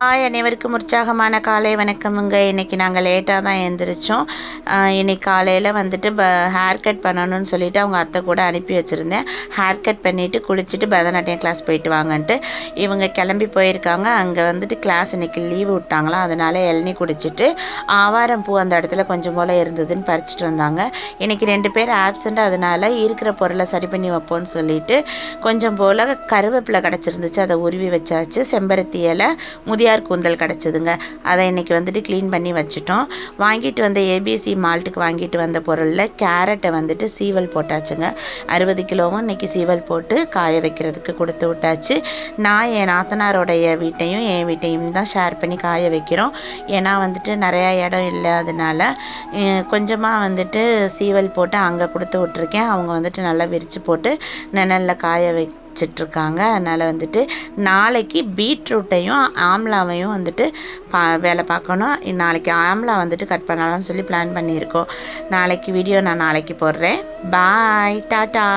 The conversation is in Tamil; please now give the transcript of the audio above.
அனைவருக்கும் உற்சாகமான காலை வணக்கமுங்க. இன்றைக்கி நாங்கள் லேட்டாக தான் எழுந்திரிச்சோம். இன்றைக்கி காலையில் வந்துட்டு ஹேர் கட் பண்ணணும்னு சொல்லிவிட்டு அவங்க அத்தை கூட அனுப்பி வச்சுருந்தேன். ஹேர் கட் பண்ணிவிட்டு குளிச்சுட்டு பரதநாட்டியம் கிளாஸ் போயிட்டு வாங்கன்ட்டு இவங்க கிளம்பி போயிருக்காங்க. அங்கே வந்துட்டு கிளாஸ் இன்றைக்கி லீவு விட்டாங்களாம். அதனால் இளநீ குடிச்சிட்டு ஆவாரம் பூ அந்த இடத்துல கொஞ்சம் போல் இருந்ததுன்னு பறிச்சிட்டு வந்தாங்க. இன்றைக்கி 2 பேர் ஆப்சண்ட், அதனால் இருக்கிற பொருளை சரி பண்ணி வைப்போன்னு சொல்லிவிட்டு கொஞ்சம் போல் கருவேப்பிலை கிடச்சிருந்துச்சு, அதை உருவி வச்சாச்சு. செம்பருத்தி இலை, முதியார் கூந்தல் கிடச்சிதுங்க. அதை இன்றைக்கி வந்துட்டு க்ளீன் பண்ணி வச்சுட்டோம். வாங்கிட்டு வந்த ஏபிசி மால்ட்டுக்கு வாங்கிட்டு வந்த பொருளில் கேரட்டை வந்துட்டு சீவல் போட்டாச்சுங்க. 60 கிலோவும் இன்றைக்கி சீவல் போட்டு காய வைக்கிறதுக்கு கொடுத்து விட்டாச்சு. நான் என் நாத்தனாரோடைய வீட்டையும் என் வீட்டையும் தான் ஷேர் பண்ணி காய வைக்கிறோம். ஏன்னா வந்துட்டு நிறையா இடம் இல்லை, அதனால் கொஞ்சமாக வந்துட்டு சீவல் போட்டு அங்கே கொடுத்து விட்ருக்கேன். அவங்க வந்துட்டு நல்லா விரித்து போட்டு நிழலில் காய வச்சிட்ருக்காங்க. அதனால் வந்துட்டு நாளைக்கு பீட்ரூட்டையும் ஆம்லாவையும் வந்துட்டு வேலை பார்க்கணும். நாளைக்கு ஆம்லா வந்துட்டு கட் பண்ணலாம்னு சொல்லி பிளான் பண்ணியிருக்கோம். நாளைக்கு வீடியோ நான் நாளைக்கு போடுறேன். பாய், டாட்டா.